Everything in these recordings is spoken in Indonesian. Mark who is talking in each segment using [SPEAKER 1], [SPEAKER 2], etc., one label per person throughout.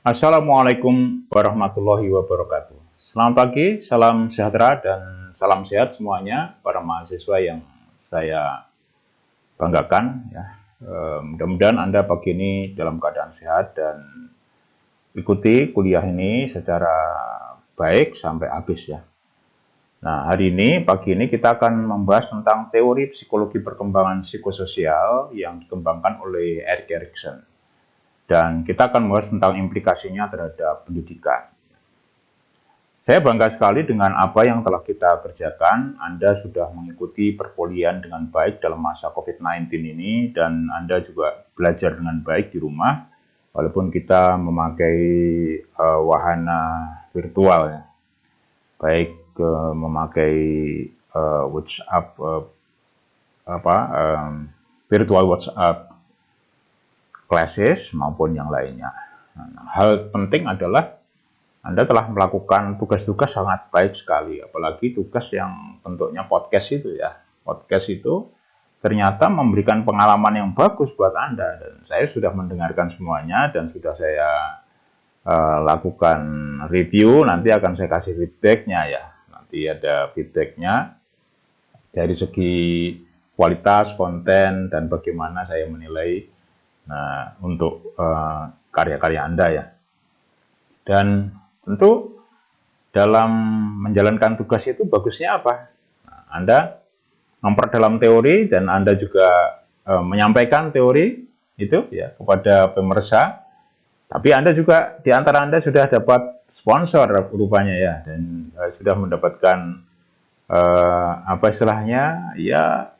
[SPEAKER 1] Assalamualaikum warahmatullahi wabarakatuh. Selamat pagi, salam sejahtera, dan salam sehat semuanya para mahasiswa yang saya banggakan. Ya. Mudah-mudahan Anda pagi ini dalam keadaan sehat dan ikuti kuliah ini secara baik sampai habis ya. Nah, hari ini, pagi ini kita akan membahas tentang teori psikologi perkembangan psikososial yang dikembangkan oleh Erik Erikson. Dan kita akan membahas tentang implikasinya terhadap pendidikan. Saya bangga sekali dengan apa yang telah kita kerjakan. Anda sudah mengikuti perkuliahan dengan baik dalam masa COVID-19 ini, dan Anda juga belajar dengan baik di rumah, walaupun kita memakai wahana virtual ya. Baik memakai WhatsApp, virtual WhatsApp classes maupun yang lainnya. Hal penting adalah Anda telah melakukan tugas-tugas sangat baik sekali, apalagi tugas yang bentuknya podcast itu ya. Podcast itu ternyata memberikan pengalaman yang bagus buat Anda, dan saya sudah mendengarkan semuanya dan sudah saya lakukan review. Nanti akan saya kasih feedbacknya ya. Nanti ada feedbacknya dari segi kualitas konten dan bagaimana saya menilai untuk karya-karya Anda ya. Dan tentu dalam menjalankan tugas itu bagusnya apa? Anda memperdalam teori dan Anda juga menyampaikan teori itu ya kepada pemirsa. Tapi Anda juga di antara Anda sudah dapat sponsor rupanya ya, dan sudah mendapatkan apa istilahnya ya,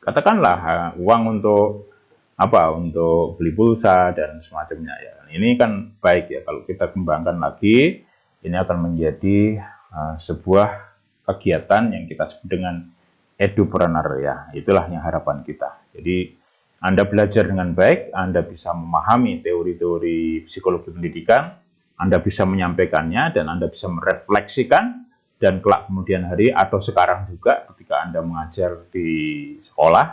[SPEAKER 1] katakanlah uang untuk untuk beli pulsa dan semacamnya ya. Ini kan baik ya, kalau kita kembangkan lagi, ini akan menjadi sebuah kegiatan yang kita sebut dengan edupreneur ya. Itulah yang harapan kita. Jadi Anda belajar dengan baik, Anda bisa memahami teori-teori psikologi pendidikan, Anda bisa menyampaikannya, dan Anda bisa merefleksikan, dan kelak kemudian hari atau sekarang juga ketika Anda mengajar di sekolah,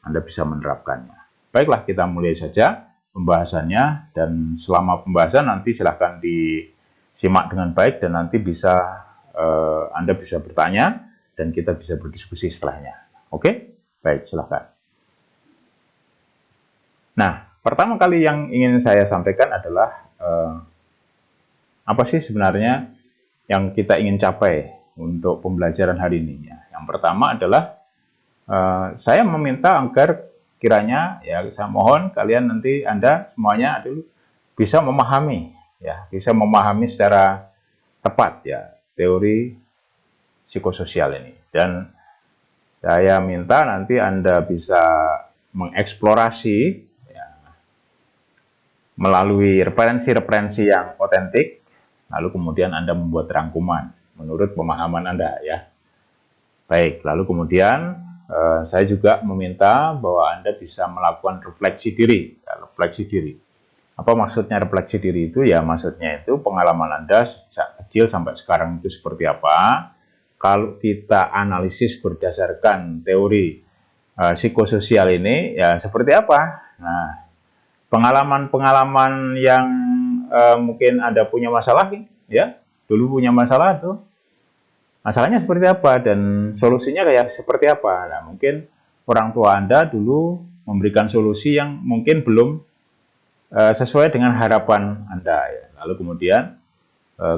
[SPEAKER 1] Anda bisa menerapkannya. Baiklah, kita mulai saja pembahasannya, dan selama pembahasan nanti silahkan disimak dengan baik, dan nanti bisa Anda bisa bertanya dan kita bisa berdiskusi setelahnya. Oke? Baik, silahkan. Nah, pertama kali yang ingin saya sampaikan adalah apa sih sebenarnya yang kita ingin capai untuk pembelajaran hari ini. Yang pertama adalah saya meminta agar kiranya ya, saya mohon kalian nanti Anda semuanya dulu bisa memahami ya, bisa memahami secara tepat ya teori psikososial ini, dan saya minta nanti Anda bisa mengeksplorasi ya, melalui referensi-referensi yang otentik, lalu kemudian Anda membuat rangkuman menurut pemahaman Anda ya. Baik, lalu kemudian saya juga meminta bahwa Anda bisa melakukan refleksi diri. Ya, refleksi diri. Apa maksudnya refleksi diri itu? Ya, maksudnya itu pengalaman Anda sejak kecil sampai sekarang itu seperti apa. Kalau kita analisis berdasarkan teori psikososial ini, ya seperti apa? Nah, pengalaman-pengalaman yang mungkin Anda punya masalah, ya, dulu punya masalah tuh, masalahnya seperti apa dan solusinya kayak seperti apa. Nah, mungkin orang tua Anda dulu memberikan solusi yang mungkin belum sesuai dengan harapan Anda ya. Lalu kemudian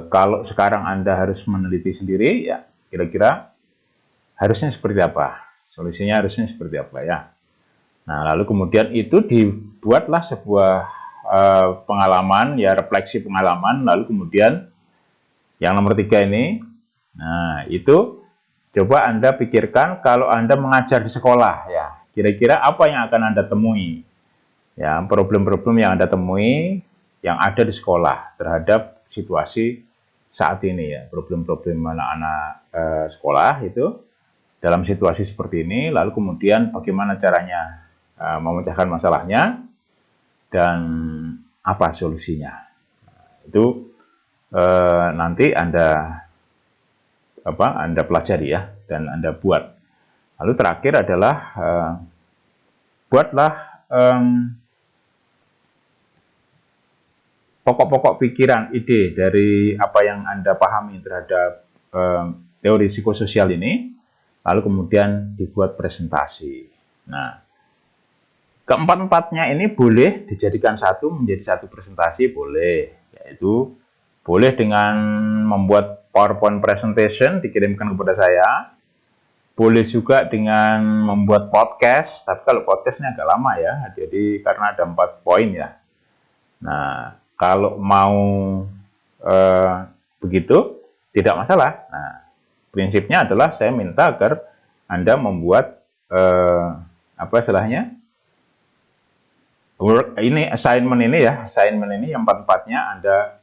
[SPEAKER 1] kalau sekarang Anda harus meneliti sendiri ya, kira-kira harusnya seperti apa? Solusinya harusnya seperti apa ya. Nah, lalu kemudian itu dibuatlah sebuah pengalaman ya, refleksi pengalaman. Lalu kemudian yang nomor 3 ini, nah itu coba Anda pikirkan kalau Anda mengajar di sekolah ya, kira-kira apa yang akan Anda temui? Ya, problem-problem yang Anda temui yang ada di sekolah terhadap situasi saat ini ya, problem-problem anak-anak sekolah itu dalam situasi seperti ini, lalu kemudian bagaimana caranya memecahkan masalahnya dan apa solusinya. Itu nanti Anda pelajari ya, dan Anda buat. Lalu terakhir adalah buatlah pokok-pokok pikiran, ide dari apa yang Anda pahami terhadap teori psikososial ini, lalu kemudian dibuat presentasi. Nah, keempat-empatnya ini boleh dijadikan satu menjadi satu presentasi, boleh. Yaitu boleh dengan membuat PowerPoint presentation dikirimkan kepada saya. Boleh juga dengan membuat podcast, tapi kalau podcastnya agak lama ya, jadi karena ada 4 poin ya. Nah, kalau mau begitu, tidak masalah. Nah, prinsipnya adalah saya minta agar Anda membuat apa istilahnya, work ini, assignment ini ya, assignment ini yang 4-4-nya Anda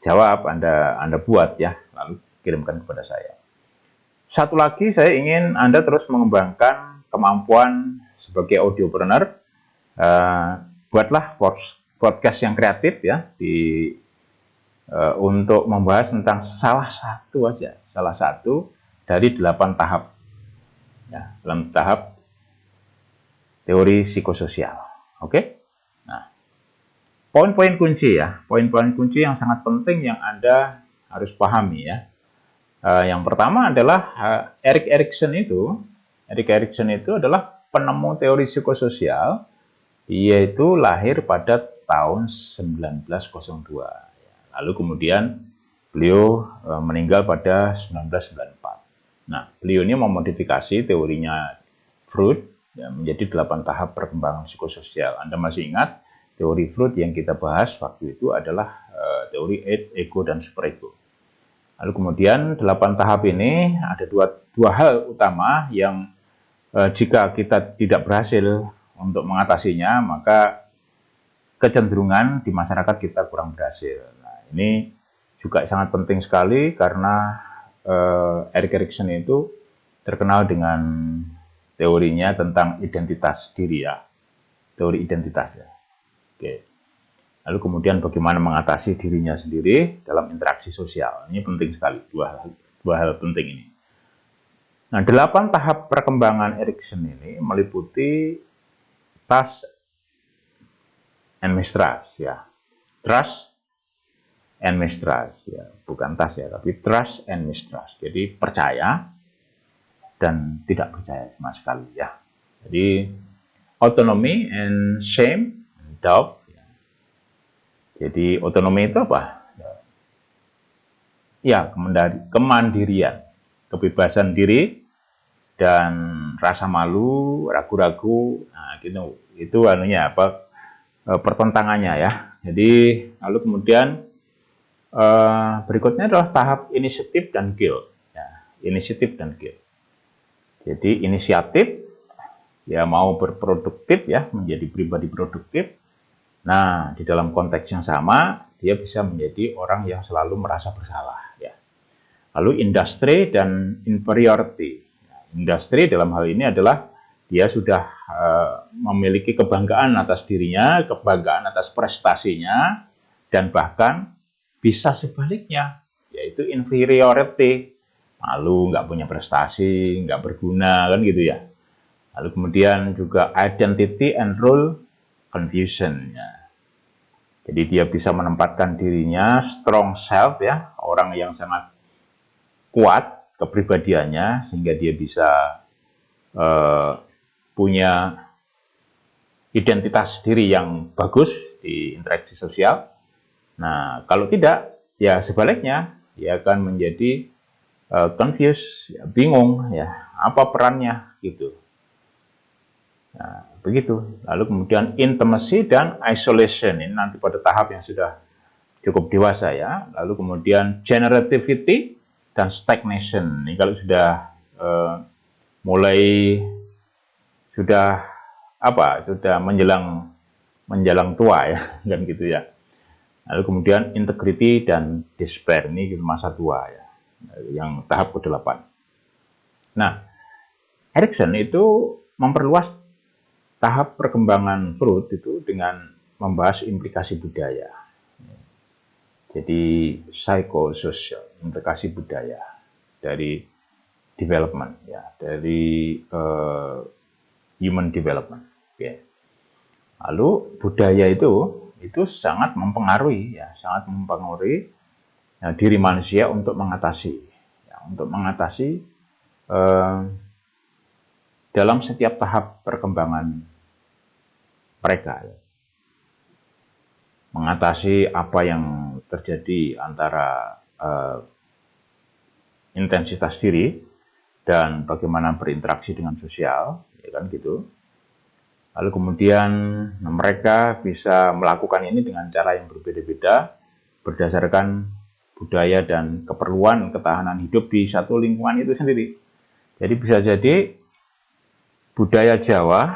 [SPEAKER 1] jawab, Anda buat ya, lalu kirimkan kepada saya. Satu lagi, saya ingin Anda terus mengembangkan kemampuan sebagai audiopreneur. Buatlah podcast yang kreatif ya, untuk membahas tentang salah satu dari 8 tahap ya, dalam tahap teori psikososial. Oke? Nah, poin-poin kunci ya, poin-poin kunci yang sangat penting yang Anda harus pahami ya. Yang pertama adalah Erik Erikson itu adalah penemu teori psikososial, yaitu lahir pada tahun 1902. Lalu kemudian beliau meninggal pada 1994. Nah, beliau ini memodifikasi teorinya Freud ya, menjadi 8 tahap perkembangan psikososial. Anda masih ingat teori Freud yang kita bahas waktu itu adalah teori id, ego, dan superego. Lalu kemudian 8 tahap ini ada dua hal utama yang jika kita tidak berhasil untuk mengatasinya, maka kecenderungan di masyarakat kita kurang berhasil. Nah, ini juga sangat penting sekali karena Erik Erikson itu terkenal dengan teorinya tentang identitas diri ya, teori identitas ya. Oke. Lalu kemudian bagaimana mengatasi dirinya sendiri dalam interaksi sosial. Ini penting sekali, dua hal penting ini. Nah, 8 tahap perkembangan Erikson ini meliputi trust and mistrust ya. Trust and mistrust ya, bukan trust ya, tapi trust and mistrust. Jadi percaya dan tidak percaya sama sekali ya. Jadi autonomy and shame and doubt. Jadi otonomi itu apa? Ya, kemandirian, kebebasan diri, dan rasa malu, ragu-ragu. Nah, gitu. Itu anunya apa? Pertentangannya ya. Jadi lalu kemudian berikutnya adalah tahap inisiatif dan guilt. Ya, inisiatif dan guilt. Jadi inisiatif ya mau berproduktif ya, menjadi pribadi produktif. Nah, di dalam konteks yang sama, dia bisa menjadi orang yang selalu merasa bersalah. Ya. Lalu industri dan inferiority. Nah, industri dalam hal ini adalah dia sudah memiliki kebanggaan atas dirinya, kebanggaan atas prestasinya, dan bahkan bisa sebaliknya, yaitu inferiority. Malu, nggak punya prestasi, nggak berguna, kan gitu ya. Lalu kemudian juga identity and role confusion ya. Jadi dia bisa menempatkan dirinya strong self ya, orang yang sangat kuat kepribadiannya sehingga dia bisa punya identitas diri yang bagus di interaksi sosial. Nah, kalau tidak ya sebaliknya dia akan menjadi confused, ya, bingung ya, apa perannya gitu. Nah, begitu. Lalu kemudian intimacy dan isolation ini nanti pada tahap yang sudah cukup dewasa ya. Lalu kemudian generativity dan stagnation. Ini kalau sudah mulai sudah menjelang tua ya, kan gitu ya. Lalu kemudian integrity dan despair ini masa tua ya, yang tahap ke-8. Nah, Erikson itu memperluas tahap perkembangan Freud itu dengan membahas implikasi budaya. Jadi psikososial, implikasi budaya dari development ya, dari human development. Okay. Lalu budaya itu itu sangat mempengaruhi diri manusia untuk mengatasi dalam setiap tahap perkembangan mereka, mengatasi apa yang terjadi antara intensitas diri dan bagaimana berinteraksi dengan sosial, ya kan gitu. Lalu kemudian mereka bisa melakukan ini dengan cara yang berbeda-beda berdasarkan budaya dan keperluan ketahanan hidup di satu lingkungan itu sendiri. Jadi bisa jadi budaya Jawa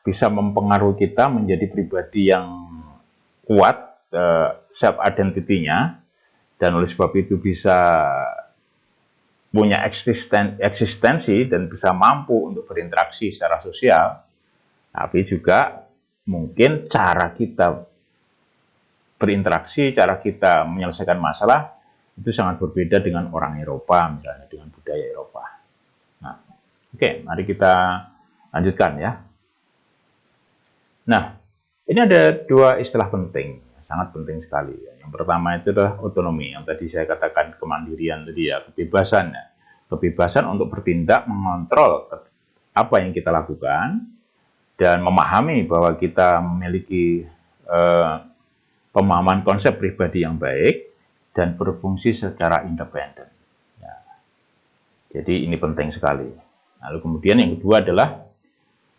[SPEAKER 1] bisa mempengaruhi kita menjadi pribadi yang kuat self identity-nya, dan oleh sebab itu bisa punya eksistensi dan bisa mampu untuk berinteraksi secara sosial. Tapi juga mungkin cara kita berinteraksi, cara kita menyelesaikan masalah itu sangat berbeda dengan orang Eropa, misalnya dengan budaya Eropa. Nah, oke, mari kita lanjutkan ya. Nah, ini ada dua istilah penting, sangat penting sekali. Yang pertama itu adalah otonomi, yang tadi saya katakan kemandirian tadi ya, kebebasan ya. Kebebasan untuk bertindak, mengontrol apa yang kita lakukan, dan memahami bahwa kita memiliki pemahaman konsep pribadi yang baik dan berfungsi secara independen. Ya. Jadi ini penting sekali. Lalu kemudian yang kedua adalah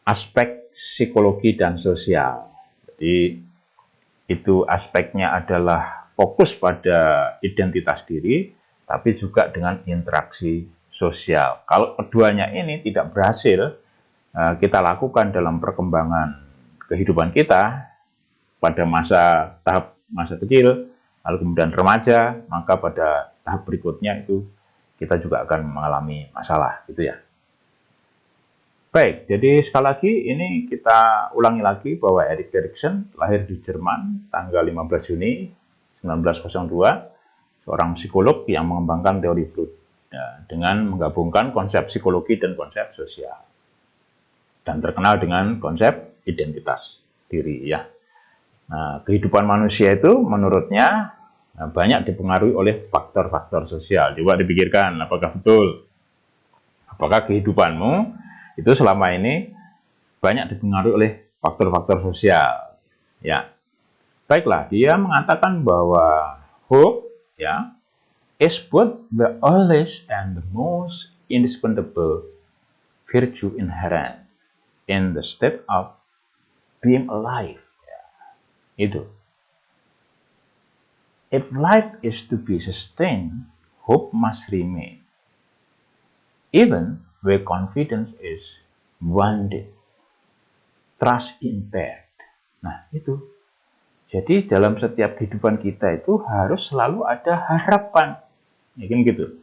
[SPEAKER 1] aspek psikologi dan sosial. Jadi itu aspeknya adalah fokus pada identitas diri, tapi juga dengan interaksi sosial. Kalau keduanya ini tidak berhasil kita lakukan dalam perkembangan kehidupan kita pada tahap masa kecil, lalu kemudian remaja, maka pada tahap berikutnya itu kita juga akan mengalami masalah, gitu ya. Baik, jadi sekali lagi ini kita ulangi lagi bahwa Erik Erikson lahir di Jerman tanggal 15 Juni 1902, seorang psikolog yang mengembangkan teori Freud ya, dengan menggabungkan konsep psikologi dan konsep sosial, dan terkenal dengan konsep identitas diri ya. Nah, kehidupan manusia itu menurutnya banyak dipengaruhi oleh faktor-faktor sosial. Coba dipikirkan, apakah betul? Apakah kehidupanmu itu selama ini banyak dipengaruhi oleh faktor-faktor sosial? Ya, baiklah, dia mengatakan bahwa hope ya is both the oldest and the most indispensable virtue inherent in the state of being alive. Ya, itu. If life is to be sustained, hope must remain, even where confidence is wounded, trust impaired. Nah, itu. Jadi dalam setiap kehidupan kita itu harus selalu ada harapan. Ya kan gitu.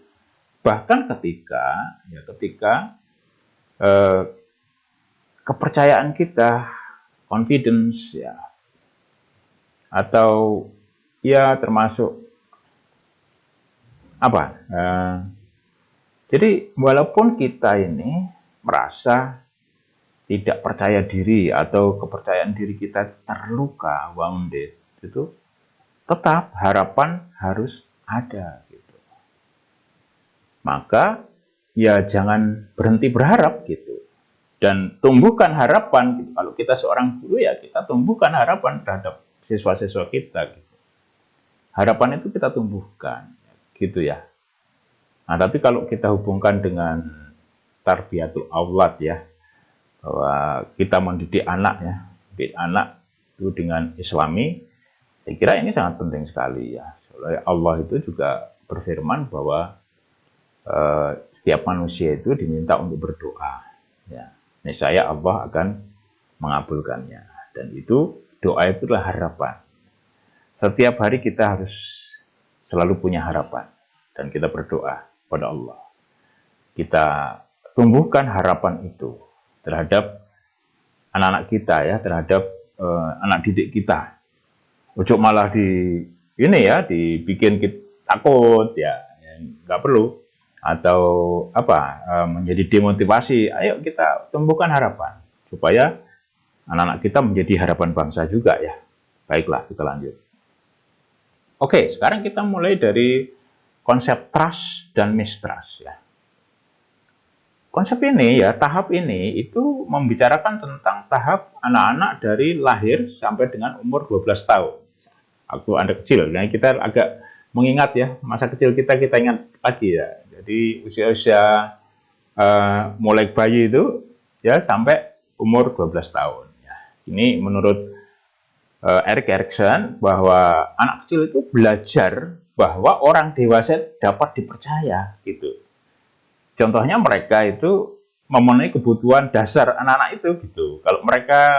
[SPEAKER 1] Bahkan ketika kepercayaan kita, confidence ya, atau ya termasuk apa? Jadi walaupun kita ini merasa tidak percaya diri atau kepercayaan diri kita terluka, wounded, itu tetap harapan harus ada gitu. Maka ya jangan berhenti berharap gitu. Dan tumbuhkan harapan gitu. Kalau kita seorang guru ya kita tumbuhkan harapan terhadap siswa-siswa kita gitu. Harapan itu kita tumbuhkan gitu ya. Nah, tapi kalau kita hubungkan dengan tarbiyatul aulad ya, bahwa kita mendidik anak ya, mendidik anak itu dengan Islami, saya kira ini sangat penting sekali ya. Soalnya Allah itu juga berfirman bahwa setiap manusia itu diminta untuk berdoa. Ya, niscaya Allah akan mengabulkannya. Dan itu doa itu adalah harapan. Setiap hari kita harus selalu punya harapan dan kita berdoa pada Allah. Kita tumbuhkan harapan itu terhadap anak-anak kita ya, terhadap anak didik kita. Ojo malah dibikin kita takut ya, nggak perlu, atau menjadi demotivasi. Ayo kita tumbuhkan harapan supaya anak-anak kita menjadi harapan bangsa juga ya. Baiklah, kita lanjut. Oke, sekarang kita mulai dari konsep trust dan mistrust ya. Konsep ini ya, tahap ini itu membicarakan tentang tahap anak-anak dari lahir sampai dengan umur 12 tahun. Waktu Anda kecil, nah kita agak mengingat ya, masa kecil kita ingat lagi ya. Jadi usia-usia mulai bayi itu ya sampai umur 12 tahun. Ya. Ini menurut Erik Erikson bahwa anak kecil itu belajar bahwa orang dewasa dapat dipercaya gitu. Contohnya mereka itu memenuhi kebutuhan dasar anak-anak itu gitu. Kalau mereka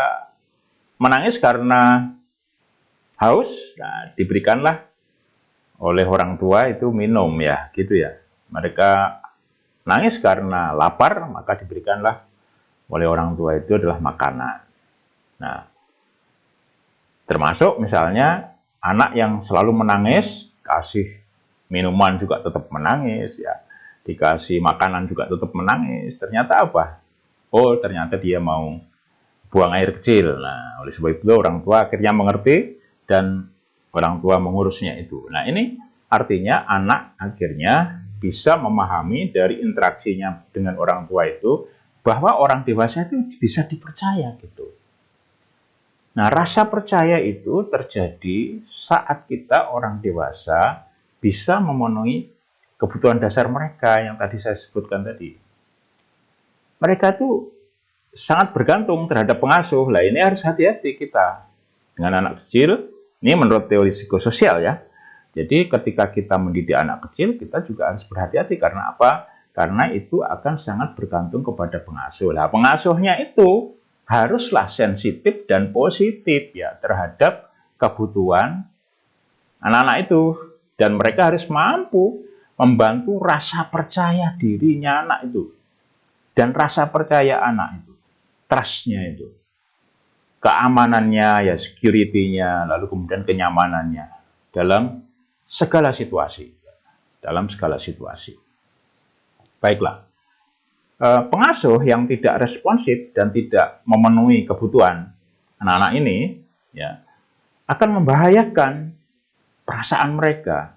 [SPEAKER 1] menangis karena haus, nah diberikanlah oleh orang tua itu minum ya, gitu ya. Mereka nangis karena lapar, maka diberikanlah oleh orang tua itu adalah makanan. Nah, termasuk misalnya anak yang selalu menangis, kasih minuman juga tetap menangis ya. Dikasih makanan juga tetap menangis. Ternyata apa? Oh, ternyata dia mau buang air kecil. Nah, oleh sebab itu orang tua akhirnya mengerti dan orang tua mengurusnya itu. Nah, ini artinya anak akhirnya bisa memahami dari interaksinya dengan orang tua itu bahwa orang dewasa itu bisa dipercaya gitu. Nah, rasa percaya itu terjadi saat kita orang dewasa bisa memenuhi kebutuhan dasar mereka yang tadi saya sebutkan tadi. Mereka tuh sangat bergantung terhadap pengasuh. Lah ini harus hati-hati kita dengan anak kecil. Ini menurut teori psikososial ya. Jadi ketika kita mendidik anak kecil, kita juga harus berhati-hati. Karena apa? Karena itu akan sangat bergantung kepada pengasuh. Lah pengasuhnya itu haruslah sensitif dan positif ya terhadap kebutuhan anak-anak itu. Dan mereka harus mampu membantu rasa percaya dirinya anak itu. Dan rasa percaya anak itu. Trust-nya itu. Keamanannya, ya security-nya, lalu kemudian kenyamanannya. Dalam segala situasi. Dalam segala situasi. Baiklah. Pengasuh yang tidak responsif dan tidak memenuhi kebutuhan anak-anak ini, ya, akan membahayakan perasaan mereka.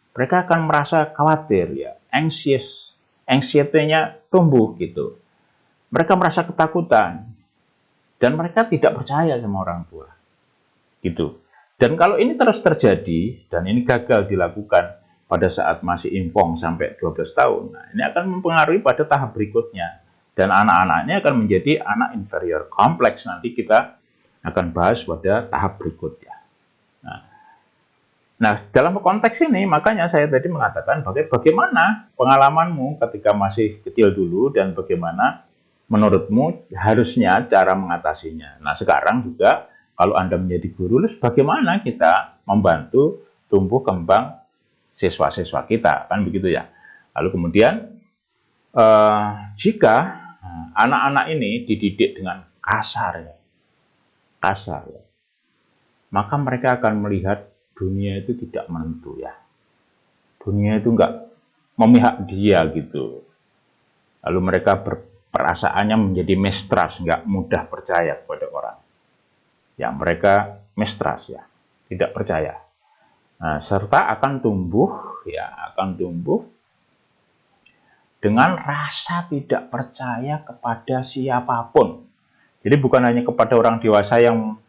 [SPEAKER 1] Mereka akan merasa khawatir, ya, anxious, anxiety-nya tumbuh gitu. Mereka merasa ketakutan dan mereka tidak percaya sama orang tua, gitu. Dan kalau ini terus terjadi dan ini gagal dilakukan pada saat masih impong sampai 12 tahun, nah ini akan mempengaruhi pada tahap berikutnya. Dan anak-anaknya akan menjadi anak inferior kompleks. Nanti kita akan bahas pada tahap berikutnya. Nah, dalam konteks ini, makanya saya tadi mengatakan bagaimana pengalamanmu ketika masih kecil dulu dan bagaimana menurutmu harusnya cara mengatasinya. Nah, sekarang juga kalau Anda menjadi guru, bagaimana kita membantu tumbuh kembang siswa-siswa kita, kan begitu ya. Lalu kemudian, jika anak-anak ini dididik dengan kasar, maka mereka akan melihat dunia itu tidak menentu ya. Dunia itu enggak memihak dia gitu. Lalu mereka perasaannya menjadi mistrust, enggak mudah percaya kepada orang. Ya, mereka mistrust ya, tidak percaya. Nah, serta akan tumbuh dengan rasa tidak percaya kepada siapapun. Jadi bukan hanya kepada orang dewasa yang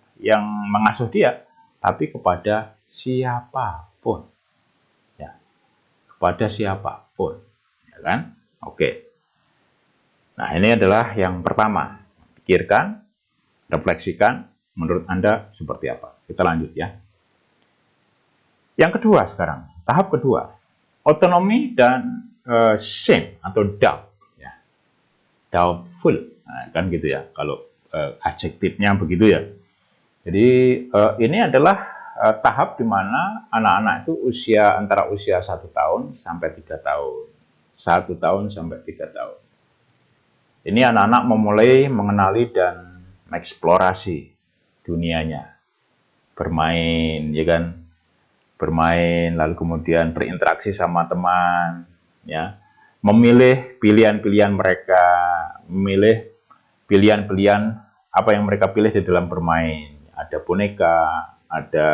[SPEAKER 1] mengasuh dia, tapi kepada siapapun, ya, kepada siapapun, ya kan? Oke. Nah, ini adalah yang pertama. Pikirkan, refleksikan, menurut Anda seperti apa? Kita lanjut ya. Yang kedua sekarang, tahap kedua, otonomi dan shame atau doubt, ya, doubtful, nah, kan gitu ya. Kalau adjektifnya begitu ya. Jadi ini adalah tahap di mana anak-anak itu antara usia 1 tahun sampai 3 tahun. 1 tahun sampai 3 tahun. Ini anak-anak memulai mengenali dan mengeksplorasi dunianya. Bermain, ya kan? Bermain, lalu kemudian berinteraksi sama teman, ya. Memilih pilihan-pilihan mereka, memilih pilihan-pilihan apa yang mereka pilih di dalam bermain. Ada boneka, ada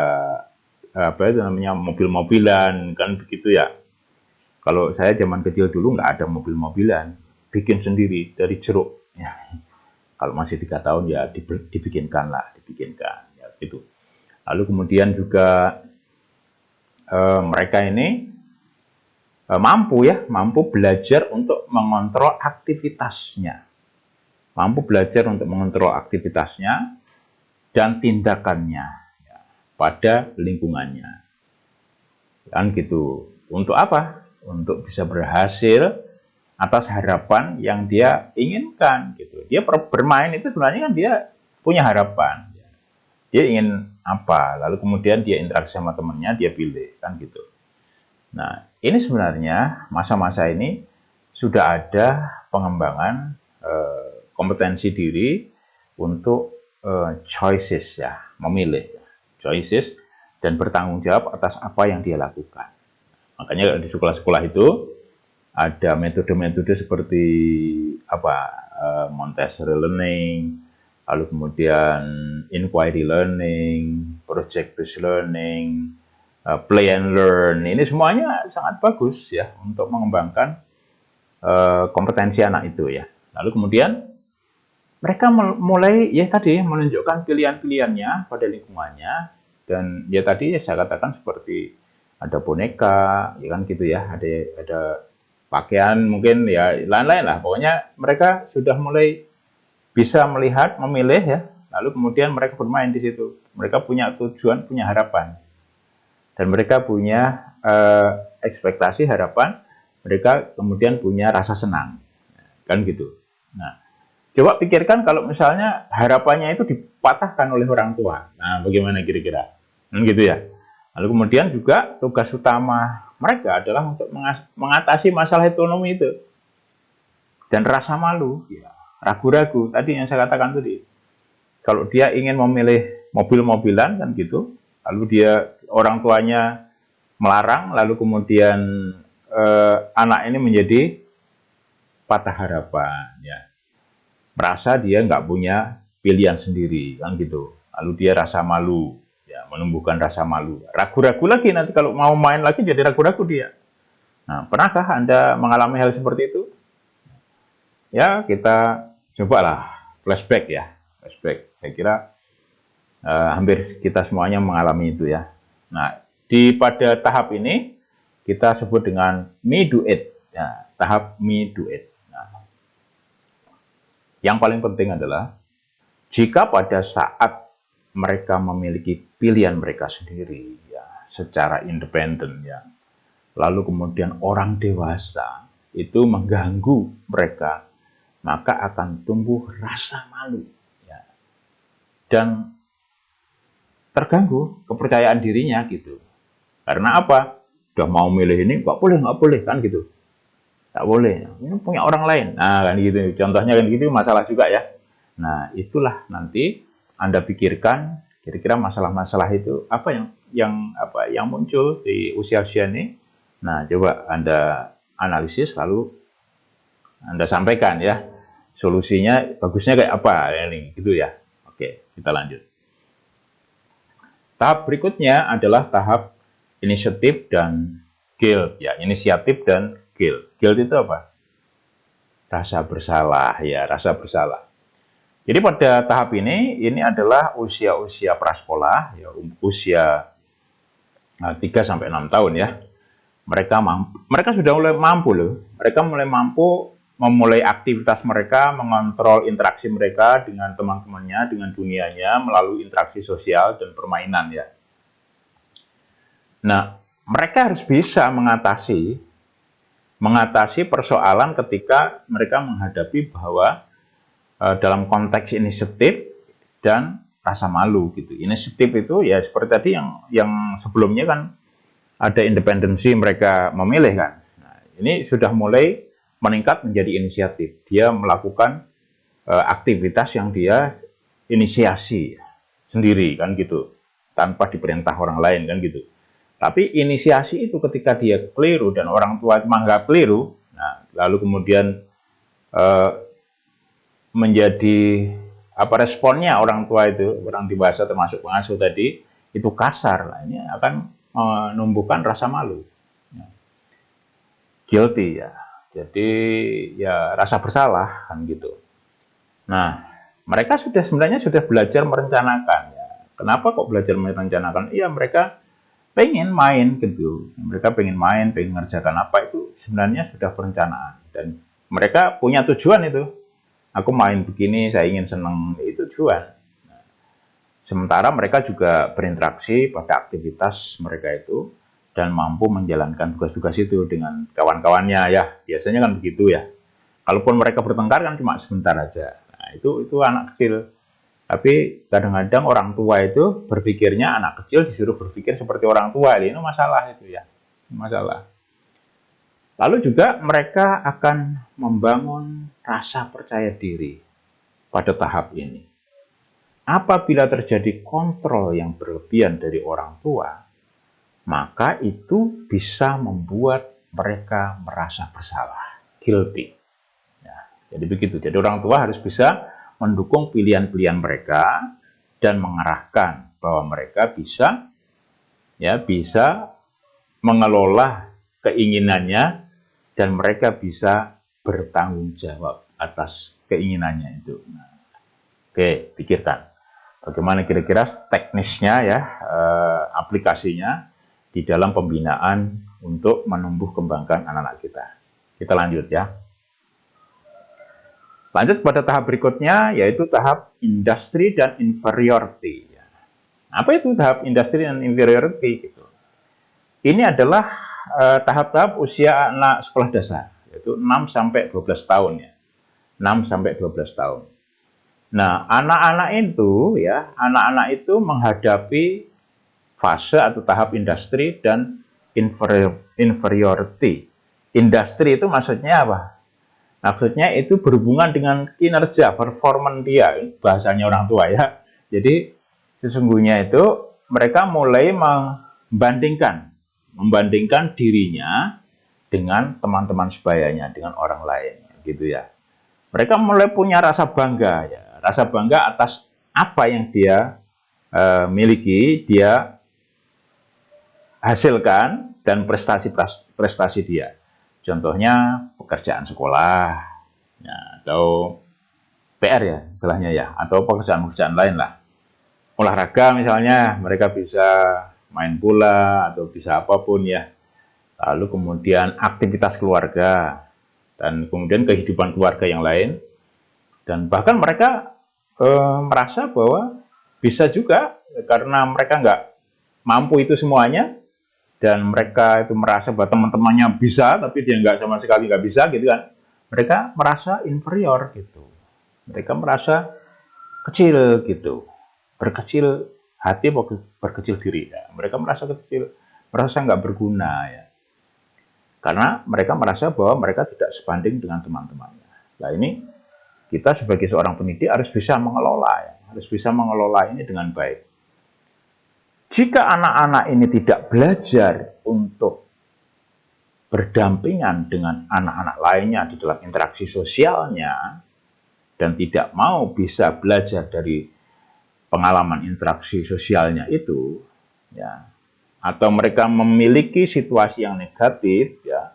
[SPEAKER 1] apa itu namanya mobil-mobilan kan begitu ya. Kalau saya zaman kecil dulu nggak ada mobil-mobilan, bikin sendiri dari jeruk. Ya, kalau masih 3 tahun ya dibikinkan lah, dibikinkan ya gitu. Lalu kemudian juga mereka ini mampu belajar untuk mengontrol aktivitasnya, mampu belajar untuk mengontrol aktivitasnya dan tindakannya ya, pada lingkungannya, kan gitu. Untuk apa? Untuk bisa berhasil atas harapan yang dia inginkan gitu. Dia bermain itu sebenarnya kan dia punya harapan. Dia ingin apa, lalu kemudian dia interaksi sama temennya, dia pilih kan gitu. Nah, ini sebenarnya masa-masa ini sudah ada pengembangan kompetensi diri untuk choices ya, memilih choices dan bertanggung jawab atas apa yang dia lakukan. Makanya di sekolah-sekolah itu ada metode-metode seperti apa Montessori learning, lalu kemudian inquiry learning, project based learning, play and learn. Ini semuanya sangat bagus ya untuk mengembangkan kompetensi anak itu ya. Lalu kemudian mereka mulai ya tadi menunjukkan pilihan-pilihannya pada lingkungannya, dan ya tadi saya katakan seperti ada boneka, ya kan gitu ya, ada pakaian mungkin ya lain-lain lah. Pokoknya mereka sudah mulai bisa melihat, memilih ya. Lalu kemudian mereka bermain di situ. Mereka punya tujuan, punya harapan. Dan mereka punya ekspektasi, harapan. Mereka kemudian punya rasa senang. Kan gitu. Nah, coba pikirkan kalau misalnya harapannya itu dipatahkan oleh orang tua. Nah, bagaimana kira-kira? Kan gitu ya. Lalu kemudian juga tugas utama mereka adalah untuk mengatasi masalah ekonomi itu. Dan rasa malu, ya, ragu-ragu, tadi yang saya katakan tadi. Kalau dia ingin memilih mobil-mobilan kan gitu, lalu dia orang tuanya melarang, lalu kemudian anak ini menjadi patah harapan, ya. Merasa dia nggak punya pilihan sendiri, kan gitu. Lalu dia rasa malu, ya, menumbuhkan rasa malu. Ragu-ragu lagi nanti kalau mau main lagi jadi ragu-ragu dia. Nah, pernahkah Anda mengalami hal seperti itu? Ya, kita cobalah flashback ya. Flashback. Saya kira hampir kita semuanya mengalami itu ya. Nah, pada tahap ini kita sebut dengan me do it. Ya, tahap me do it. Nah, yang paling penting adalah jika pada saat mereka memiliki pilihan mereka sendiri ya, secara independen ya, lalu kemudian orang dewasa itu mengganggu mereka, maka akan tumbuh rasa malu ya, dan terganggu kepercayaan dirinya gitu. Karena apa? Udah mau milih ini nggak boleh kan gitu, nggak boleh. Ini punya orang lain. Nah kan gitu. Contohnya kan gitu, masalah juga ya. Nah itulah nanti Anda pikirkan kira-kira masalah-masalah itu apa yang muncul di usia-usia ini. Nah coba Anda analisis lalu Anda sampaikan ya, solusinya bagusnya kayak apa ini gitu ya. Oke, kita lanjut. Tahap berikutnya adalah tahap inisiatif dan guilt ya, inisiatif dan guilt. Guilt itu apa? Rasa bersalah ya, rasa bersalah. Jadi pada tahap ini adalah usia-usia prasekolah ya, usia 3 sampai 6 tahun ya. Mereka sudah mulai mampu loh. Mereka mulai mampu memulai aktivitas mereka, mengontrol interaksi mereka dengan teman-temannya, dengan dunianya melalui interaksi sosial dan permainan ya. Nah, mereka harus bisa mengatasi persoalan ketika mereka menghadapi bahwa dalam konteks inisiatif dan rasa malu gitu. Inisiatif itu ya seperti tadi yang sebelumnya kan ada independensi, mereka memilih kan. Nah, ini sudah mulai meningkat menjadi inisiatif. Dia melakukan aktivitas yang dia inisiasi sendiri kan gitu, tanpa diperintah orang lain kan gitu. Tapi inisiasi itu ketika dia keliru dan orang tua menganggap keliru, nah lalu kemudian menjadi apa responnya orang tua itu, orang dewasa termasuk pengasuh tadi, itu kasar, lah ini akan menumbuhkan rasa malu, guilty ya. Jadi ya rasa bersalah kan gitu. Nah, mereka sebenarnya sudah belajar merencanakan ya. Kenapa kok belajar merencanakan? Iya, mereka pengen main gitu. Mereka pengen main, pengen ngerjakan apa itu sebenarnya sudah perencanaan dan mereka punya tujuan itu. Aku main begini, saya ingin senang, itu tujuan. Sementara mereka juga berinteraksi pada aktivitas mereka itu dan mampu menjalankan tugas-tugas itu dengan kawan-kawannya ya. Biasanya kan begitu ya. Kalaupun mereka bertengkar kan cuma sebentar aja. Nah, itu anak kecil. Tapi kadang-kadang orang tua itu berpikirnya anak kecil disuruh berpikir seperti orang tua. Ini masalah itu ya. Masalah. Lalu juga mereka akan membangun rasa percaya diri pada tahap ini. Apabila terjadi kontrol yang berlebihan dari orang tua, maka itu bisa membuat mereka merasa bersalah, guilty. Ya, jadi begitu. Jadi orang tua harus bisa mendukung pilihan-pilihan mereka dan mengarahkan bahwa mereka bisa mengelola keinginannya dan mereka bisa bertanggung jawab atas keinginannya itu. Nah, oke, pikirkan bagaimana kira-kira teknisnya ya, aplikasinya di dalam pembinaan untuk menumbuh kembangkan anak-anak kita. Kita lanjut ya. Lanjut pada tahap berikutnya, yaitu tahap industri dan inferiority. Apa itu tahap industri dan inferiority? Gitu. Ini adalah tahap-tahap usia anak sekolah dasar, yaitu 6-12 tahun ya. 6-12 tahun. Nah, anak-anak itu menghadapi fase atau tahap industri dan inferiority. Industri itu maksudnya apa? Maksudnya itu berhubungan dengan kinerja, performan dia, bahasanya orang tua ya. Jadi sesungguhnya itu mereka mulai membandingkan dirinya dengan teman-teman sebayanya, dengan orang lain, gitu ya. Mereka mulai punya rasa bangga ya, rasa bangga atas apa yang dia miliki, dia hasilkan dan prestasi dia. Contohnya pekerjaan sekolah, ya, atau PR ya istilahnya ya, atau pekerjaan-pekerjaan lain lah. Olahraga misalnya, mereka bisa main bola atau bisa apapun ya. Lalu kemudian aktivitas keluarga, dan kemudian kehidupan keluarga yang lain. Dan bahkan mereka merasa bahwa bisa juga, karena mereka nggak mampu itu semuanya, dan mereka itu merasa bahwa teman-temannya bisa tapi dia nggak, sama sekali nggak bisa gitu kan, mereka merasa inferior gitu, mereka merasa kecil gitu, berkecil hati, berkecil diri ya. Mereka merasa kecil, merasa nggak berguna ya, karena mereka merasa bahwa mereka tidak sebanding dengan teman-temannya. Nah, ini kita sebagai seorang pendidik harus bisa mengelola ya, harus bisa mengelola ini dengan baik. Jika anak-anak ini tidak belajar untuk berdampingan dengan anak-anak lainnya di dalam interaksi sosialnya, dan tidak mau bisa belajar dari pengalaman interaksi sosialnya itu, ya, atau mereka memiliki situasi yang negatif, ya,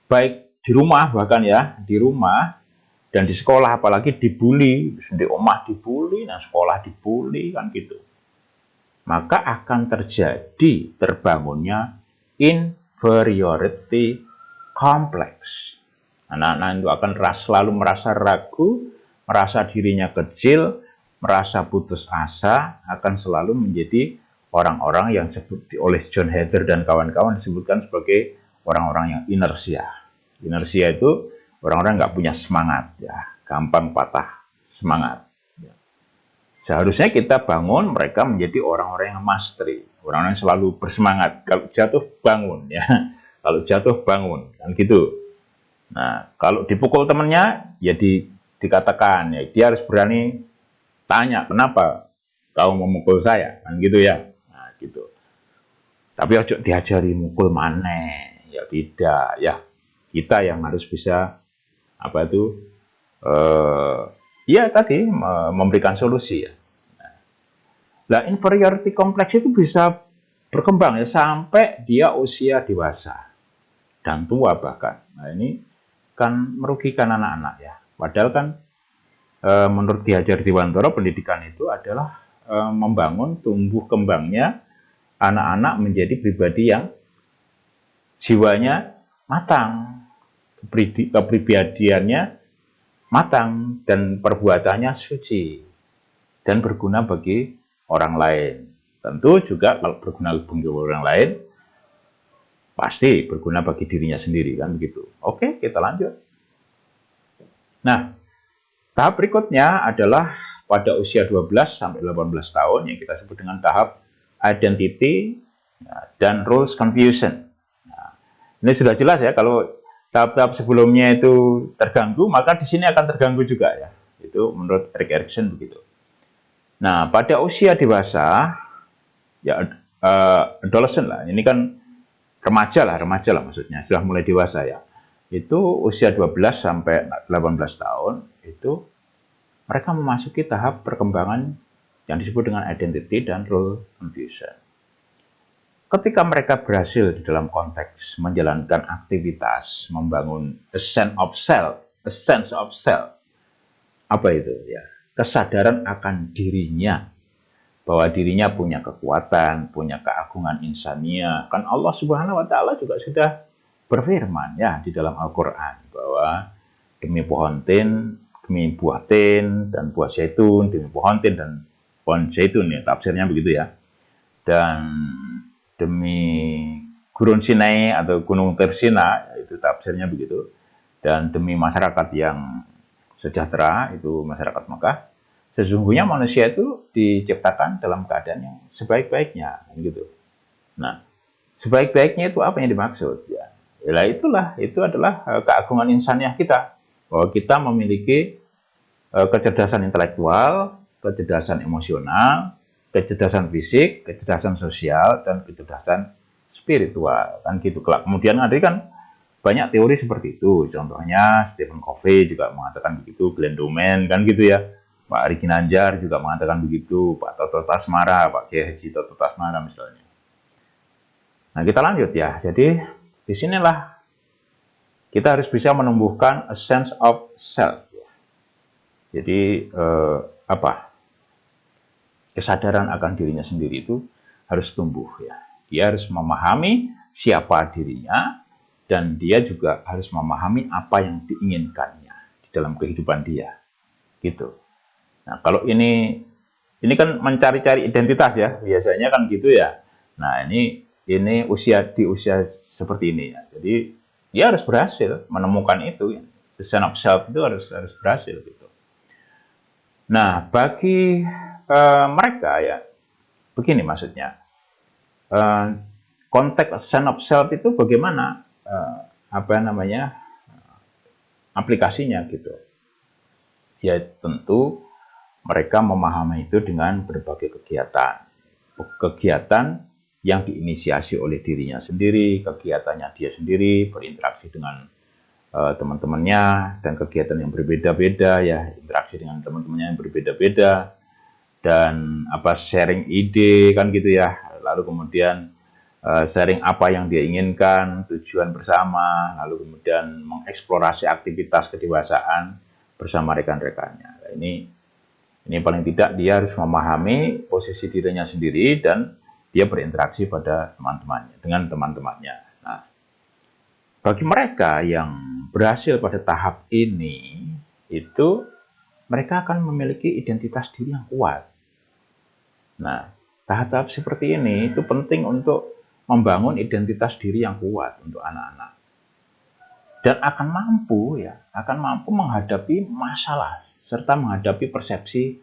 [SPEAKER 1] baik di rumah bahkan ya, di rumah dan di sekolah, apalagi dibully, di rumah dibully, nah sekolah dibully kan gitu, maka akan terjadi terbangunnya inferiority complex. Anak-anak itu akan selalu merasa ragu, merasa dirinya kecil, merasa putus asa, akan selalu menjadi orang-orang yang disebut oleh John Hatter dan kawan-kawan disebutkan sebagai orang-orang yang inersia. Inersia itu orang-orang nggak punya semangat, ya, gampang patah semangat. Seharusnya kita bangun mereka menjadi orang-orang yang mastery, orang-orang yang selalu bersemangat. Kalau jatuh bangun, ya. Kalau jatuh bangun, kan gitu. Nah, kalau dipukul temennya, ya dikatakan, ya dia harus berani tanya, kenapa kau memukul saya, kan gitu ya. Nah, gitu. Tapi ojo diajari mukul maneh, ya tidak, ya. Kita yang harus bisa apa itu? Ya tadi memberikan solusi ya. Nah, inferiority complex itu bisa berkembang ya sampai dia usia dewasa dan tua bahkan. Nah, ini kan merugikan anak-anak ya. Padahal kan menurut Ki Hajar Dewantara pendidikan itu adalah membangun tumbuh kembangnya anak-anak menjadi pribadi yang jiwanya matang, kepribadiannya matang, dan perbuatannya suci dan berguna bagi orang lain. Tentu juga kalau berguna bagi orang lain, pasti berguna bagi dirinya sendiri kan begitu. Oke, kita lanjut. Nah, tahap berikutnya adalah pada usia 12 sampai 18 tahun yang kita sebut dengan tahap identity dan roles confusion. Nah, ini sudah jelas ya, kalau tahap-tahap sebelumnya itu terganggu, maka di sini akan terganggu juga ya. Itu menurut Erik Erikson begitu. Nah, pada usia dewasa, ya adolescent lah, ini kan remaja lah maksudnya, sudah mulai dewasa ya. Itu usia 12 sampai 18 tahun, itu mereka memasuki tahap perkembangan yang disebut dengan identity dan role confusion. Ketika mereka berhasil di dalam konteks menjalankan aktivitas, membangun a sense of self, apa itu ya? Kesadaran akan dirinya, bahwa dirinya punya kekuatan, punya keagungan insania. Kan Allah Subhanahu wa taala juga sudah berfirman ya di dalam Al-Qur'an bahwa demi pohon tin, demi buah tin dan buah zaitun, demi pohon tin dan pohon zaitun ya, tafsirnya begitu ya. Dan demi gurun Sinai atau gunung Tersina, itu tafsirnya begitu. Dan demi masyarakat yang sejahtera, itu masyarakat Mekah, sesungguhnya manusia itu diciptakan dalam keadaan yang sebaik-baiknya, gitu. Nah, sebaik-baiknya itu apa yang dimaksud? Ya, itu adalah keagungan insaniah kita, bahwa kita memiliki kecerdasan intelektual, kecerdasan emosional, kecerdasan fisik, kecerdasan sosial, dan kecerdasan spiritual, kan gitu. Kemudian nanti kan banyak teori seperti itu. Contohnya Stephen Covey juga mengatakan begitu, Glenn Domen kan gitu ya. Pak Ari Ginanjar juga mengatakan begitu, Pak Toto Tasmara, Pak Kiai Haji Toto Tasmara misalnya. Nah, kita lanjut ya. Jadi disinilah kita harus bisa menumbuhkan a sense of self. Jadi apa? Kesadaran akan dirinya sendiri itu harus tumbuh ya. Dia harus memahami siapa dirinya, dan dia juga harus memahami apa yang diinginkannya di dalam kehidupan dia. Gitu. Nah, kalau ini kan mencari-cari identitas ya, biasanya kan gitu ya. Nah, ini di usia seperti ini ya. Jadi dia harus berhasil menemukan itu. The sense of self itu harus berhasil gitu. Nah, bagi mereka ya, begini maksudnya. Konteks sense of self itu bagaimana aplikasinya gitu. Ya tentu mereka memahami itu dengan berbagai kegiatan yang diinisiasi oleh dirinya sendiri, kegiatannya dia sendiri, berinteraksi dengan teman-temannya, dan kegiatan yang berbeda-beda ya, interaksi dengan teman-temannya yang berbeda-beda, dan sharing ide kan gitu ya. Lalu kemudian sharing apa yang dia inginkan, tujuan bersama, lalu kemudian mengeksplorasi aktivitas kedewasaan bersama rekan-rekannya. Nah, ini paling tidak dia harus memahami posisi dirinya sendiri dan dia berinteraksi pada teman-temannya, dengan teman-temannya. Nah, bagi mereka yang berhasil pada tahap ini, itu mereka akan memiliki identitas diri yang kuat. Nah, tahap-tahap seperti ini itu penting untuk membangun identitas diri yang kuat untuk anak-anak. Dan akan mampu menghadapi masalah serta menghadapi persepsi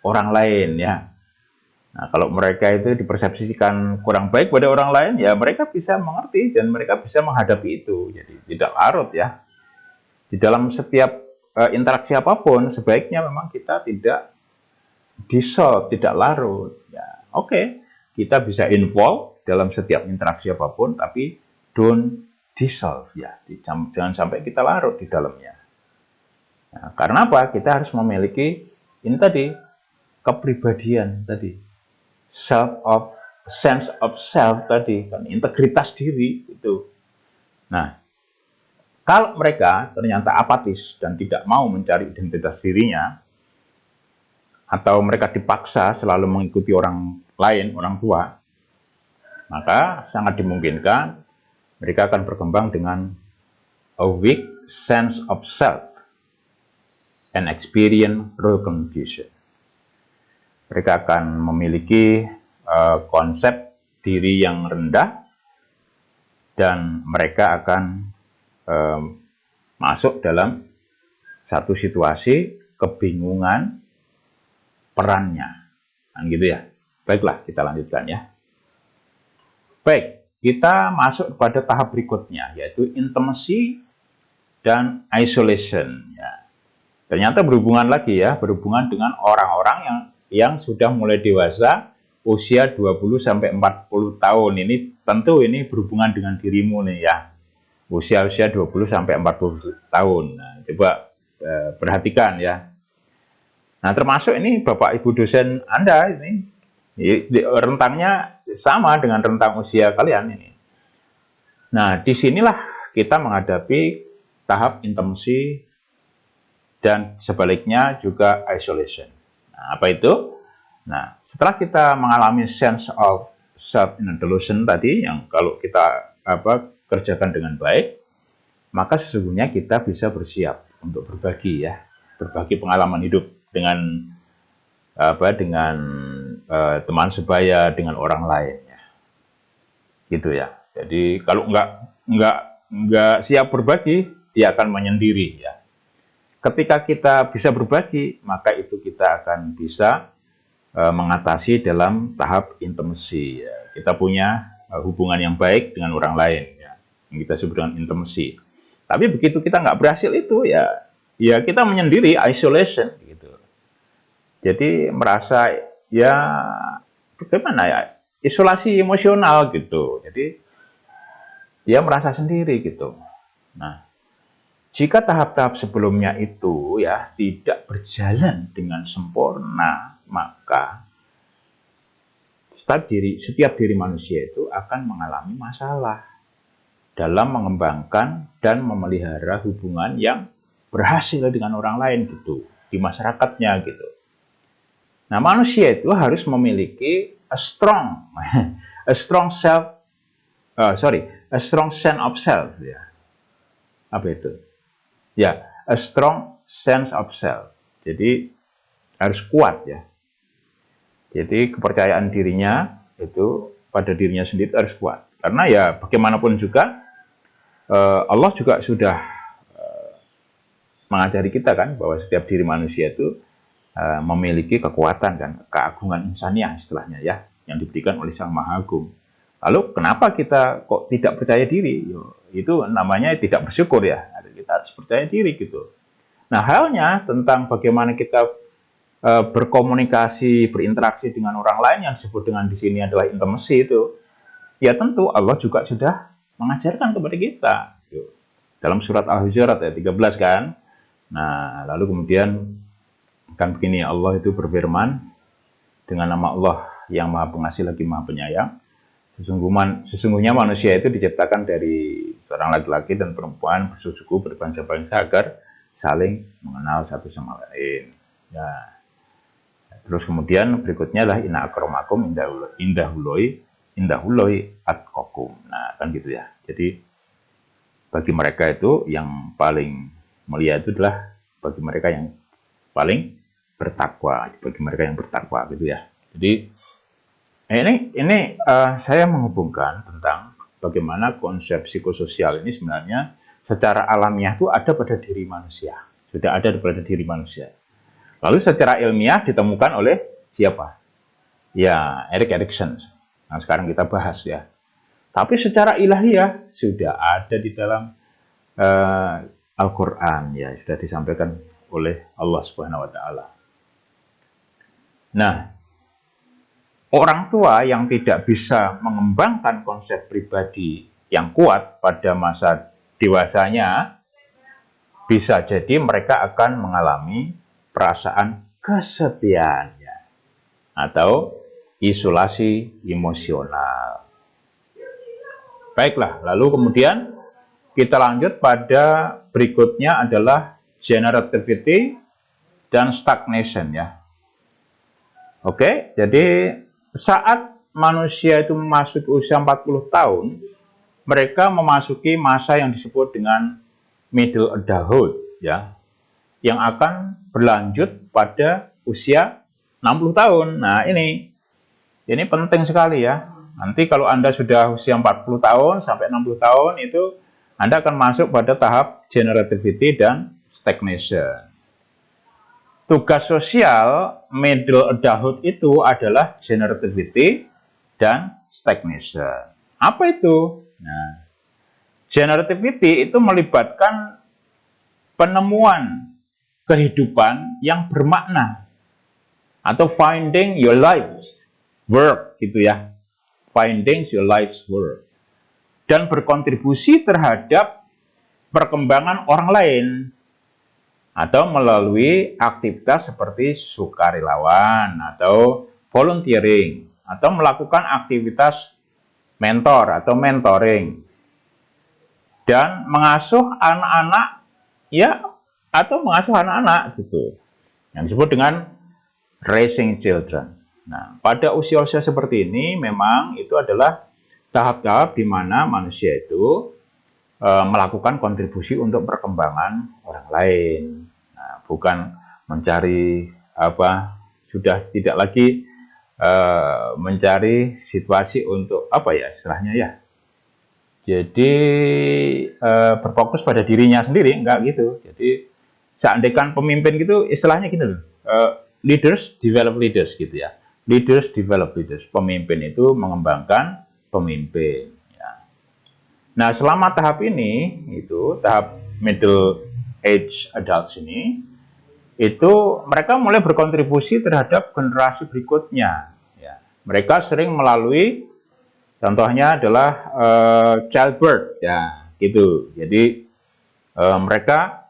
[SPEAKER 1] orang lain ya. Nah, kalau mereka itu dipersepsikan kurang baik pada orang lain, ya mereka bisa mengerti dan mereka bisa menghadapi itu. Jadi tidak larut ya. Di dalam setiap interaksi apapun, sebaiknya memang kita tidak dissolve, tidak larut. Ya, oke, kita bisa involve dalam setiap interaksi apapun, tapi don't dissolve ya. Jangan sampai kita larut di dalamnya. Nah, karena apa? Kita harus memiliki ini tadi, kepribadian tadi. sense of self tadi, kan integritas diri itu. Nah, kalau mereka ternyata apatis dan tidak mau mencari identitas dirinya, atau mereka dipaksa selalu mengikuti orang lain, orang tua, maka sangat dimungkinkan mereka akan berkembang dengan a weak sense of self and experience real confusion. Mereka akan memiliki konsep diri yang rendah dan mereka akan masuk dalam satu situasi kebingungan perannya. Kan gitu ya. Baiklah, kita lanjutkan ya. Baik, kita masuk pada tahap berikutnya, yaitu intimacy dan isolation. Ya. Ternyata berhubungan lagi ya, berhubungan dengan orang-orang yang sudah mulai dewasa, usia 20-40 tahun. Ini tentu ini berhubungan dengan dirimu nih ya. Usia-usia 20-40 tahun. Nah, coba perhatikan ya. Nah, termasuk ini Bapak Ibu dosen Anda ini rentangnya sama dengan rentang usia kalian ini. Nah, disinilah kita menghadapi tahap intimacy dan sebaliknya juga isolation. Nah, apa itu? Nah, setelah kita mengalami sense of self-delusion tadi, yang kalau kita kerjakan dengan baik, maka sesungguhnya kita bisa bersiap untuk berbagi ya, berbagi pengalaman hidup dengan teman sebaya, dengan orang lain ya. Gitu ya. Jadi kalau nggak siap berbagi, dia akan menyendiri ya. Ketika kita bisa berbagi, maka itu kita akan bisa mengatasi dalam tahap intimacy ya. Kita punya hubungan yang baik dengan orang lain ya, yang kita sebut dengan intimacy. Tapi begitu kita nggak berhasil itu ya kita menyendiri, isolation gitu. Jadi merasa ya bagaimana ya, isolasi emosional gitu. Jadi dia merasa sendiri gitu. Nah, jika tahap-tahap sebelumnya itu ya tidak berjalan dengan sempurna, maka setiap diri manusia itu akan mengalami masalah dalam mengembangkan dan memelihara hubungan yang berhasil dengan orang lain gitu, di masyarakatnya gitu. Nah, manusia itu harus memiliki a strong sense of self ya. Apa itu? Ya, a strong sense of self. Jadi harus kuat ya. Jadi kepercayaan dirinya itu pada dirinya sendiri harus kuat. Karena ya bagaimanapun juga Allah juga sudah mengajari kita kan bahwa setiap diri manusia itu memiliki kekuatan kan, keagungan insaniah istilahnya ya, yang diberikan oleh Sang Maha Agung. Lalu kenapa kita kok tidak percaya diri? Itu namanya tidak bersyukur ya. Kita harus percaya diri gitu. Nah, halnya tentang bagaimana kita berkomunikasi, berinteraksi dengan orang lain yang disebut dengan di sini adalah intimacy itu. Ya tentu Allah juga sudah mengajarkan kepada kita. Dalam surat Al-Hujurat ayat 13 kan. Nah, lalu kemudian kan begini, Allah itu berfirman dengan nama Allah yang Maha Pengasih lagi Maha Penyayang. Sesungguhnya manusia itu diciptakan dari seorang laki-laki dan perempuan bersuku berbangsa-bangsa agar saling mengenal satu sama lain. Ya. Terus kemudian berikutnya adalah inna akramakum indahuloi atqakum. Nah, kan gitu ya. Jadi bagi mereka itu yang paling mulia itu adalah bagi mereka yang paling bertakwa, bagi mereka yang bertakwa gitu ya. Jadi ini saya menghubungkan tentang bagaimana konsep psikososial ini sebenarnya secara alamiah itu ada pada diri manusia, sudah ada pada diri manusia. Lalu secara ilmiah ditemukan oleh siapa? Ya, Erik Erikson. Nah, sekarang kita bahas ya. Tapi secara ilahiyah sudah ada di dalam Al-Quran ya, sudah disampaikan oleh Allah Subhanahu Wa Taala. Nah, orang tua yang tidak bisa mengembangkan konsep pribadi yang kuat pada masa dewasanya, bisa jadi mereka akan mengalami perasaan kesepian atau isolasi emosional. Baiklah, lalu kemudian kita lanjut pada berikutnya adalah generativity dan stagnation ya. Oke, jadi saat manusia itu memasuki usia 40 tahun, mereka memasuki masa yang disebut dengan middle adulthood ya, yang akan berlanjut pada usia 60 tahun. Nah, ini penting sekali ya. Nanti kalau Anda sudah usia 40 tahun sampai 60 tahun itu Anda akan masuk pada tahap generativity dan stagnation. Tugas sosial middle adulthood itu adalah generativity dan stagnation. Apa itu? Nah, generativity itu melibatkan penemuan kehidupan yang bermakna atau finding your life work gitu ya. Finding your life's work. Dan berkontribusi terhadap perkembangan orang lain atau melalui aktivitas seperti sukarelawan atau volunteering atau melakukan aktivitas mentor atau mentoring dan mengasuh anak-anak ya, atau mengasuh anak-anak gitu, yang disebut dengan raising children. Nah, pada usia-usia seperti ini memang itu adalah tahap-tahap di mana manusia itu melakukan kontribusi untuk perkembangan orang lain. Nah, bukan mencari sudah tidak lagi mencari situasi untuk istilahnya ya. Jadi berfokus pada dirinya sendiri, enggak gitu. Jadi seandainya pemimpin gitu, istilahnya gitu loh. Leaders develop leaders gitu ya. Leaders develop leaders. Pemimpin itu mengembangkan pemimpin. Nah, selama tahap ini, itu tahap middle age adults ini, itu mereka mulai berkontribusi terhadap generasi berikutnya. Ya. Mereka sering melalui, contohnya adalah childbirth, ya, gitu. Jadi mereka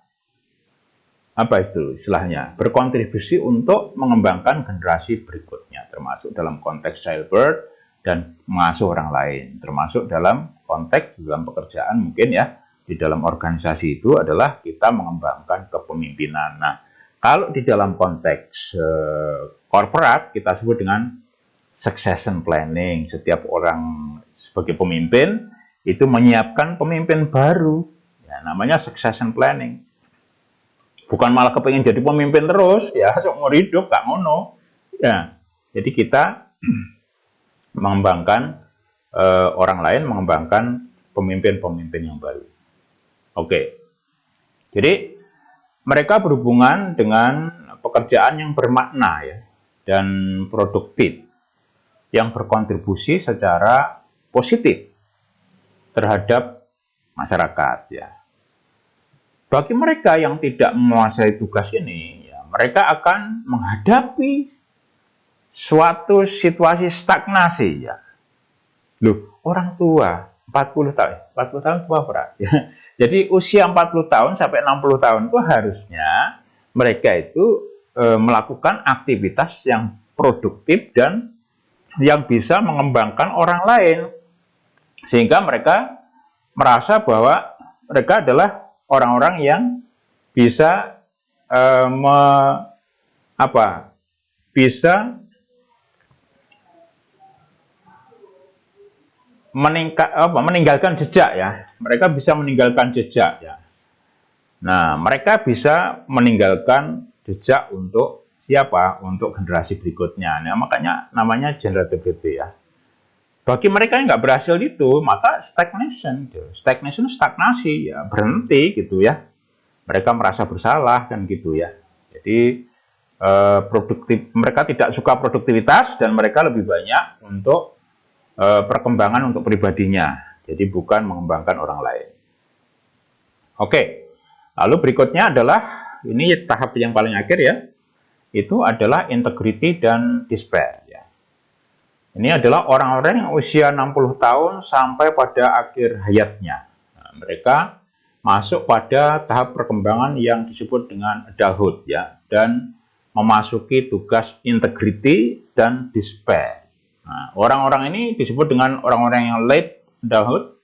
[SPEAKER 1] istilahnya berkontribusi untuk mengembangkan generasi berikutnya, termasuk dalam konteks childbirth dan mengasuh orang lain, termasuk dalam konteks dalam pekerjaan mungkin ya, di dalam organisasi itu adalah kita mengembangkan kepemimpinan. Nah, kalau di dalam konteks korporat kita sebut dengan succession planning. Setiap orang sebagai pemimpin itu menyiapkan pemimpin baru, ya, namanya succession planning. Bukan malah kepingin jadi pemimpin terus, ya, seumur hidup, gak ngono. Ya, jadi kita mengembangkan orang lain, mengembangkan pemimpin-pemimpin yang baru. Oke, jadi mereka berhubungan dengan pekerjaan yang bermakna ya, dan produktif, yang berkontribusi secara positif terhadap masyarakat ya. Bagi mereka yang tidak menguasai tugas ini, ya, mereka akan menghadapi suatu situasi stagnasi ya. Loh, orang tua 40 tahun tua berat ya. Jadi usia 40 tahun sampai 60 tahun itu harusnya mereka itu melakukan aktivitas yang produktif dan yang bisa mengembangkan orang lain, sehingga mereka merasa bahwa mereka adalah orang-orang yang bisa bisa meninggalkan jejak ya. Mereka bisa meninggalkan jejak ya. Nah, mereka bisa meninggalkan jejak untuk siapa? Untuk generasi berikutnya. Nah, makanya namanya generativity ya. Bagi mereka yang nggak berhasil itu, maka stagnation. Stagnation, stagnasi ya, berhenti gitu ya. Mereka merasa bersalah kan gitu ya. Jadi mereka tidak suka produktivitas dan mereka lebih banyak untuk perkembangan untuk pribadinya, jadi bukan mengembangkan orang lain. Oke, lalu berikutnya adalah, ini tahap yang paling akhir ya, itu adalah integrity dan despair ya. Ini adalah orang-orang yang usia 60 tahun sampai pada akhir hayatnya. Nah, mereka masuk pada tahap perkembangan yang disebut dengan adulthood ya, dan memasuki tugas integrity dan despair. Nah, orang-orang ini disebut dengan orang-orang yang late adulthood.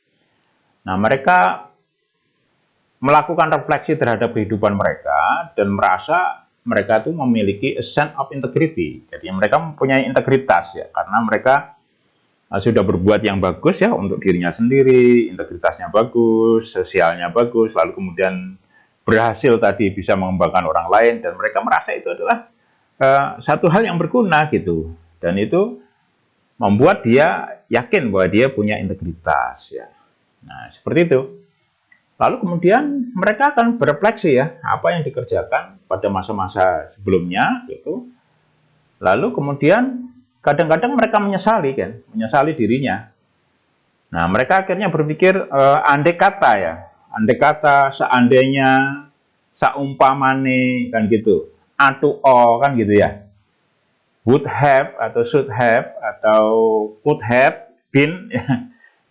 [SPEAKER 1] Nah, mereka melakukan refleksi terhadap kehidupan mereka dan merasa mereka itu memiliki a sense of integrity. Jadi mereka mempunyai integritas ya, karena mereka sudah berbuat yang bagus ya untuk dirinya sendiri, integritasnya bagus, sosialnya bagus, lalu kemudian berhasil tadi bisa mengembangkan orang lain dan mereka merasa itu adalah satu hal yang berguna gitu. Dan itu membuat dia yakin bahwa dia punya integritas ya. Nah, seperti itu. Lalu kemudian mereka akan berefleksi ya, apa yang dikerjakan pada masa-masa sebelumnya gitu. Lalu kemudian kadang-kadang mereka menyesali kan, menyesali dirinya. Nah, mereka akhirnya berpikir andai kata ya, andai kata, seandainya, saumpamane kan gitu. Atau kan gitu ya. Would have atau should have atau could have been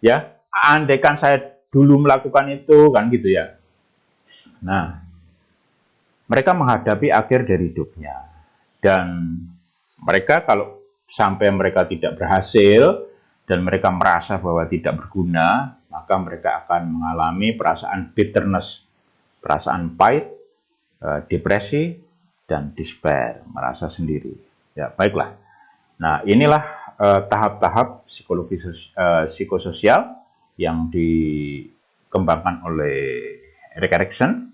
[SPEAKER 1] ya, andaikan saya dulu melakukan itu kan gitu ya. Nah, mereka menghadapi akhir dari hidupnya dan mereka kalau sampai mereka tidak berhasil dan mereka merasa bahwa tidak berguna, maka mereka akan mengalami perasaan bitterness, perasaan pahit, depresi dan despair, merasa sendiri. Ya, baiklah. Nah, inilah tahap-tahap psikososial yang dikembangkan oleh Erik Erikson.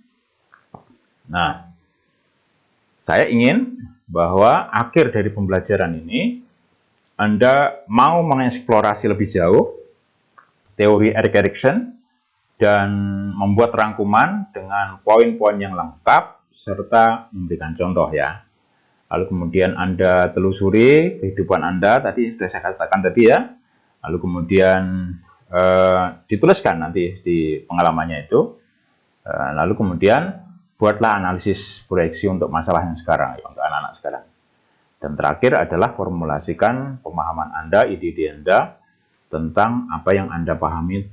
[SPEAKER 1] Nah, saya ingin bahwa akhir dari pembelajaran ini Anda mau mengeksplorasi lebih jauh teori Erik Erikson dan membuat rangkuman dengan poin-poin yang lengkap serta memberikan contoh ya. Lalu kemudian Anda telusuri kehidupan Anda, tadi sudah saya katakan tadi ya. Lalu kemudian dituliskan nanti di pengalamannya itu. Lalu kemudian buatlah analisis proyeksi untuk masalah yang sekarang, ya, untuk anak-anak sekarang. Dan terakhir adalah formulasikan pemahaman Anda, ide-ide Anda tentang apa yang Anda pahami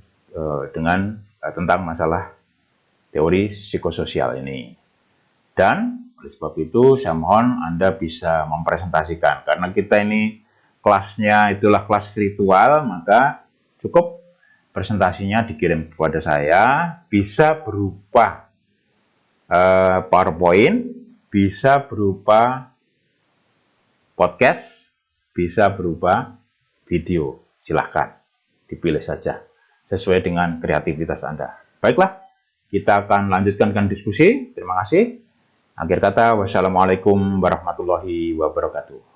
[SPEAKER 1] tentang masalah teori psikososial ini. Dan oleh sebab itu saya mohon Anda bisa mempresentasikan, karena kita ini kelasnya itulah kelas spiritual, maka cukup presentasinya dikirim kepada saya, bisa berupa PowerPoint, bisa berupa podcast, bisa berupa video. Silahkan dipilih saja sesuai dengan kreativitas Anda. Baiklah, kita akan lanjutkan dengan diskusi. Terima kasih. Akhir kata, wassalamualaikum warahmatullahi wabarakatuh.